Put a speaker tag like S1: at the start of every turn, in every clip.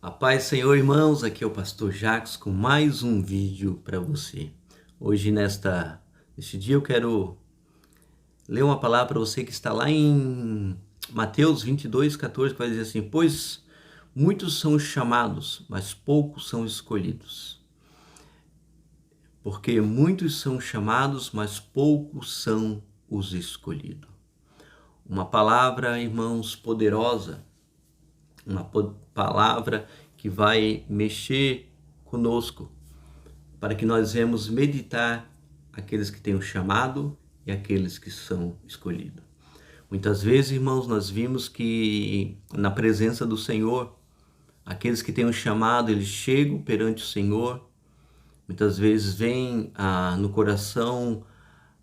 S1: A paz, Senhor, irmãos, aqui é o pastor Jacques com mais um vídeo para você. Hoje, neste dia, eu quero ler uma palavra para você que está lá em Mateus 22:14, que vai dizer assim: pois muitos são os chamados, mas poucos são escolhidos. Porque muitos são chamados, mas poucos são os escolhidos. Uma palavra, irmãos, poderosa, uma palavra que vai mexer conosco, para que nós venhamos meditar aqueles que têm o chamado e aqueles que são escolhidos. Muitas vezes, irmãos, nós vimos que na presença do Senhor, aqueles que têm o chamado, eles chegam perante o Senhor. Muitas vezes vem no coração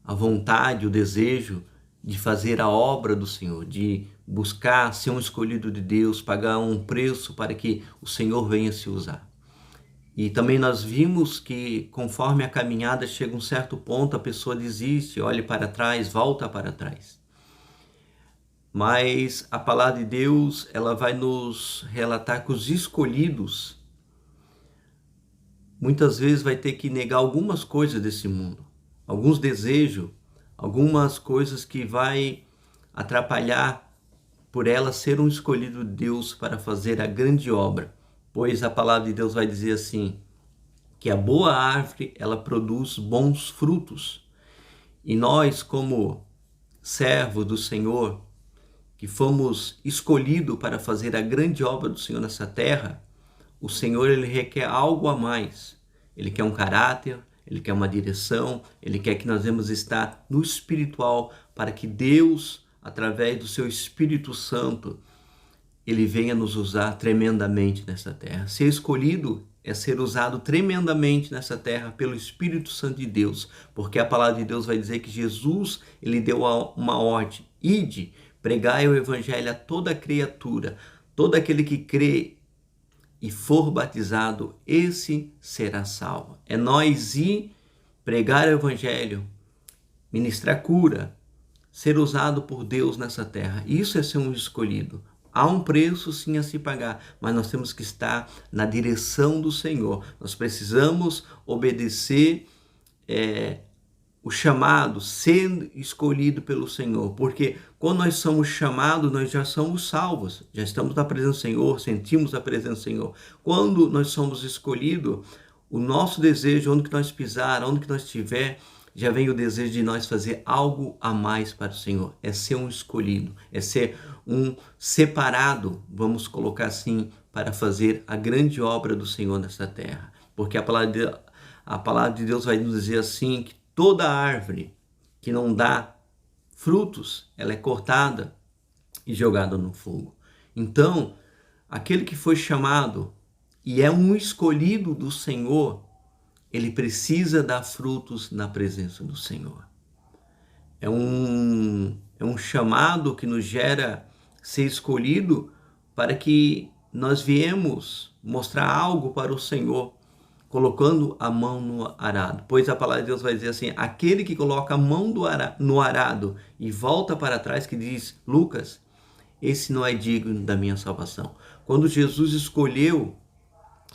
S1: a vontade, o desejo de fazer a obra do Senhor, de buscar ser um escolhido de Deus, pagar um preço para que o Senhor venha se usar. E também nós vimos que conforme a caminhada chega um certo ponto, a pessoa desiste, olha para trás, volta para trás. Mas a palavra de Deus, ela vai nos relatar que os escolhidos muitas vezes vai ter que negar algumas coisas desse mundo, alguns desejos, algumas coisas que vai atrapalhar por ela ser um escolhido de Deus para fazer a grande obra. Pois a palavra de Deus vai dizer assim, que a boa árvore, ela produz bons frutos. E nós, como servos do Senhor, que fomos escolhidos para fazer a grande obra do Senhor nessa terra, o Senhor, ele requer algo a mais. Ele quer um caráter, ele quer uma direção, ele quer que nós devemos estar no espiritual para que Deus, através do seu Espírito Santo, ele venha nos usar tremendamente nessa terra. Ser escolhido é ser usado tremendamente nessa terra pelo Espírito Santo de Deus, porque a palavra de Deus vai dizer que Jesus, ele deu uma ordem: ide, pregai o evangelho a toda criatura, todo aquele que crê e for batizado, esse será salvo. É nós ir pregar o evangelho, ministrar cura, ser usado por Deus nessa terra. Isso é ser um escolhido. Há um preço sim a se pagar, mas nós temos que estar na direção do Senhor. Nós precisamos obedecer o chamado, ser escolhido pelo Senhor, porque quando nós somos chamados, nós já somos salvos, já estamos na presença do Senhor, sentimos a presença do Senhor. Quando nós somos escolhidos, o nosso desejo, onde que nós pisar, onde que nós estiver, já vem o desejo de nós fazer algo a mais para o Senhor. É ser um escolhido, é ser um separado, vamos colocar assim, para fazer a grande obra do Senhor nessa terra. Porque a palavra de Deus vai nos dizer assim, que toda árvore que não dá frutos, ela é cortada e jogada no fogo. Então, aquele que foi chamado e é um escolhido do Senhor, ele precisa dar frutos na presença do Senhor. É um chamado que nos gera ser escolhido para que nós viemos mostrar algo para o Senhor, colocando a mão no arado. Pois a palavra de Deus vai dizer assim, aquele que coloca a mão no arado e volta para trás, que diz Lucas, esse não é digno da minha salvação. Quando Jesus escolheu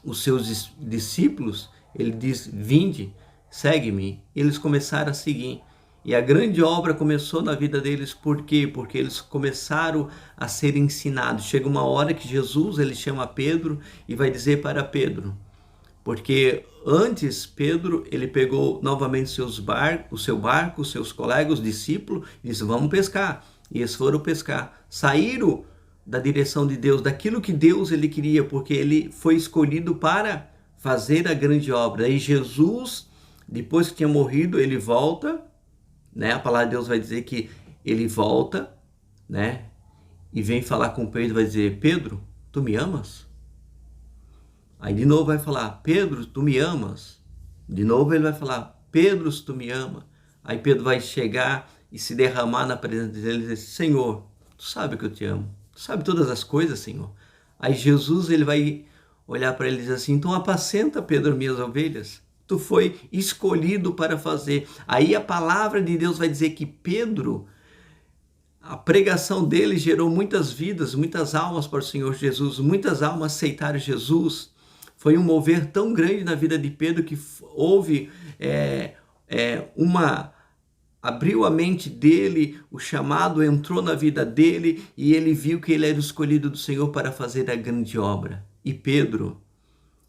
S1: os seus discípulos, ele diz, vinde, segue-me. Eles começaram a seguir. E a grande obra começou na vida deles. Por quê? Porque eles começaram a ser ensinados. Chega uma hora que Jesus, ele chama Pedro e vai dizer para Pedro, porque antes Pedro, ele pegou novamente o seu barco, os seus colegas, os discípulos, e disse, vamos pescar. E eles foram pescar. Saíram da direção de Deus, daquilo que Deus ele queria, porque ele foi escolhido para fazer a grande obra. E Jesus, depois que tinha morrido, ele volta, né? A palavra de Deus vai dizer que ele volta, né? E vem falar com Pedro, vai dizer, Pedro, tu me amas? Aí de novo vai falar, Pedro, tu me amas? De novo ele vai falar, Pedro, tu me ama? Aí Pedro vai chegar e se derramar na presença dele e dizer, Senhor, tu sabe que eu te amo. Tu sabe todas as coisas, Senhor. Aí Jesus, ele vai olhar para ele e dizer assim, então apacenta, Pedro, minhas ovelhas. Tu foi escolhido para fazer. Aí a palavra de Deus vai dizer que Pedro, A pregação dele gerou muitas vidas, muitas almas para o Senhor Jesus, muitas almas aceitaram Jesus. Foi um mover tão grande na vida de Pedro que houve abriu a mente dele, o chamado entrou na vida dele e ele viu que ele era o escolhido do Senhor para fazer a grande obra. E Pedro,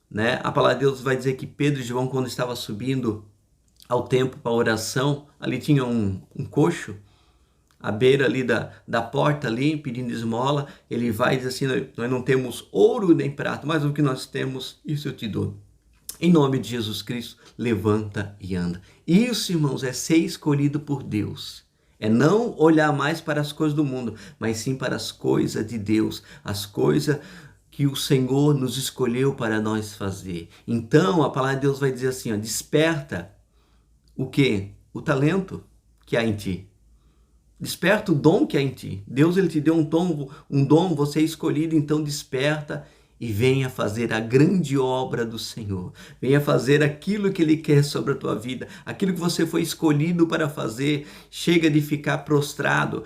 S1: né? A palavra de Deus vai dizer que Pedro e João, quando estavam subindo ao templo para a oração, ali tinha um coxo, à beira ali da porta ali, pedindo esmola. Ele vai e diz assim: nós não temos ouro nem prata, mas o que nós temos, isso eu te dou. Em nome de Jesus Cristo, levanta e anda. Isso, irmãos, é ser escolhido por Deus. É não olhar mais para as coisas do mundo, mas sim para as coisas de Deus, as coisas que o Senhor nos escolheu para nós fazer. Então, a palavra de Deus vai dizer assim, ó, desperta o quê? O talento que há em ti. Desperta o dom que há em ti. Deus, ele te deu um dom, você é escolhido, então desperta e venha fazer a grande obra do Senhor. Venha fazer aquilo que Ele quer sobre a tua vida, aquilo que você foi escolhido para fazer. Chega de ficar prostrado,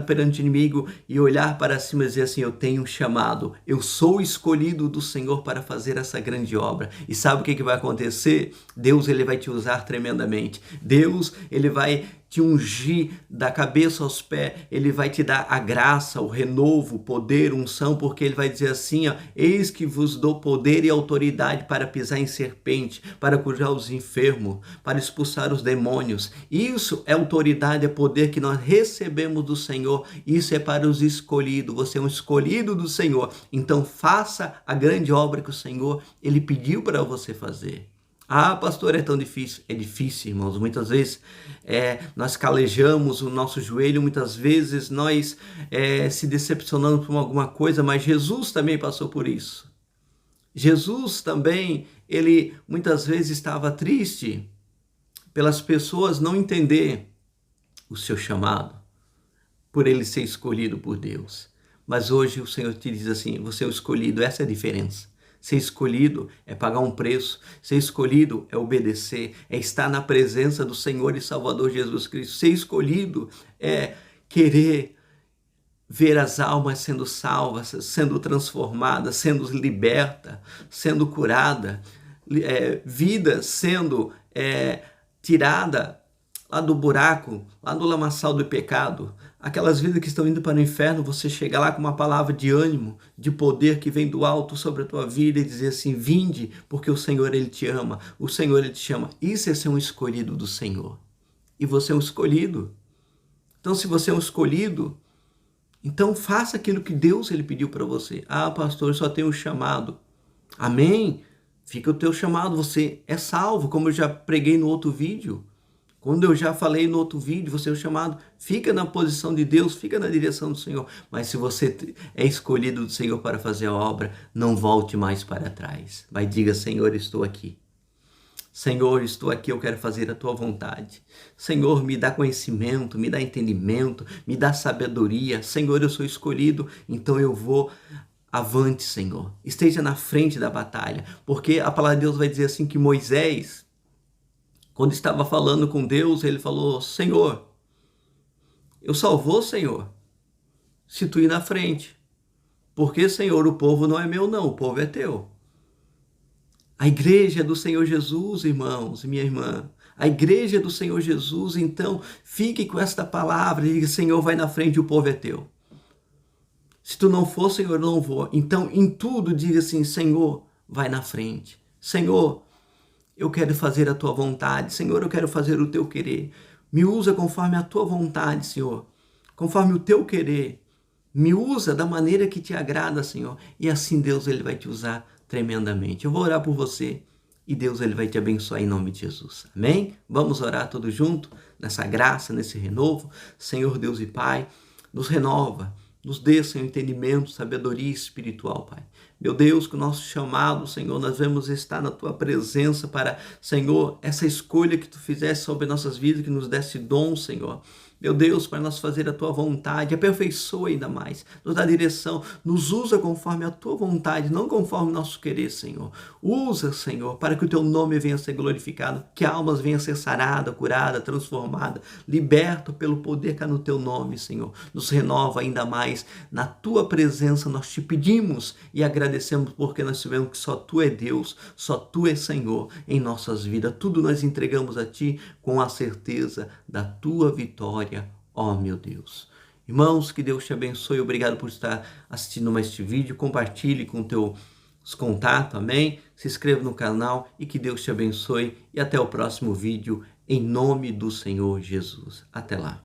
S1: perante o inimigo e olhar para cima e dizer assim: eu tenho um chamado, eu sou escolhido do Senhor para fazer essa grande obra. E sabe o que vai acontecer? Deus, ele vai te usar tremendamente. Deus, ele vai te ungir da cabeça aos pés, ele vai te dar a graça, o renovo, o poder, unção, porque ele vai dizer assim, ó, eis que vos dou poder e autoridade para pisar em serpente, para curar os enfermos, para expulsar os demônios. Isso é autoridade, é poder que nós recebemos do Senhor. Isso é para os escolhidos. Você é um escolhido do Senhor. Então faça a grande obra que o Senhor, ele pediu para você fazer. Ah, pastor, é tão difícil. É difícil, irmãos. Muitas vezes nós calejamos o nosso joelho, muitas vezes nós se decepcionamos por alguma coisa, mas Jesus também passou por isso. Jesus também, ele muitas vezes estava triste pelas pessoas não entender o seu chamado, por ele ser escolhido por Deus. Mas hoje o Senhor te diz assim, você é o escolhido, essa é a diferença. Ser escolhido é pagar um preço. Ser escolhido é obedecer, é estar na presença do Senhor e Salvador Jesus Cristo. Ser escolhido é querer ver as almas sendo salvas, sendo transformadas, sendo libertas, sendo curada, vida sendo tirada lá do buraco, lá do lamaçal do pecado. Aquelas vidas que estão indo para o inferno, você chega lá com uma palavra de ânimo, de poder que vem do alto sobre a tua vida e dizer assim, vinde, porque o Senhor, ele te ama, o Senhor, ele te chama. Isso é ser um escolhido do Senhor. E você é um escolhido. Então, se você é um escolhido, então faça aquilo que Deus, ele pediu para você. Ah, pastor, eu só tenho um chamado. Amém? Fica o teu chamado, você é salvo, como eu já preguei no outro vídeo. Quando eu já falei no outro vídeo, você é o chamado, fica na posição de Deus, fica na direção do Senhor. Mas se você é escolhido do Senhor para fazer a obra, não volte mais para trás. Mas diga, Senhor, estou aqui. Senhor, estou aqui, eu quero fazer a tua vontade. Senhor, me dá conhecimento, me dá entendimento, me dá sabedoria. Senhor, eu sou escolhido, então eu vou avante, Senhor. Esteja na frente da batalha, porque a palavra de Deus vai dizer assim que Moisés, quando estava falando com Deus, ele falou, Senhor, eu só vou, Senhor, se tu ir na frente. Porque, Senhor, o povo não é meu não, o povo é teu. A igreja é do Senhor Jesus, irmãos e minha irmã. A igreja é do Senhor Jesus, então fique com esta palavra e diga, Senhor, vai na frente, o povo é teu. Se tu não for, Senhor, eu não vou. Então, em tudo, diga assim, Senhor, vai na frente. Senhor, eu quero fazer a tua vontade. Senhor, eu quero fazer o teu querer. Me usa conforme a tua vontade, Senhor. Conforme o teu querer. Me usa da maneira que te agrada, Senhor. E assim Deus, ele vai te usar tremendamente. Eu vou orar por você e Deus, ele vai te abençoar em nome de Jesus. Amém? Vamos orar todos juntos nessa graça, nesse renovo. Senhor Deus e Pai, nos renova. Nos dê, Senhor, entendimento, sabedoria espiritual, Pai. Meu Deus, que o nosso chamado, Senhor, nós vamos estar na Tua presença para, Senhor, essa escolha que Tu fizeste sobre nossas vidas, que nos desse dom, Senhor. meu Deus, para nós fazer a tua vontade. Aperfeiçoa ainda mais, nos dá direção, nos usa conforme a tua vontade, não conforme o nosso querer, Senhor. Usa, Senhor, para que o teu nome venha a ser glorificado, que almas venham a ser saradas, curadas, transformadas, libertas pelo poder que há no teu nome, Senhor. Nos renova ainda mais na tua presença, nós te pedimos e agradecemos porque nós sabemos que só tu é Deus, só tu é Senhor em nossas vidas. Tudo nós entregamos a ti com a certeza da tua vitória, ó meu Deus. Irmãos, que Deus te abençoe. Obrigado por estar assistindo mais este vídeo. Compartilhe com teus contatos, amém? Se inscreva no canal e que Deus te abençoe. E até o próximo vídeo, em nome do Senhor Jesus. Até lá.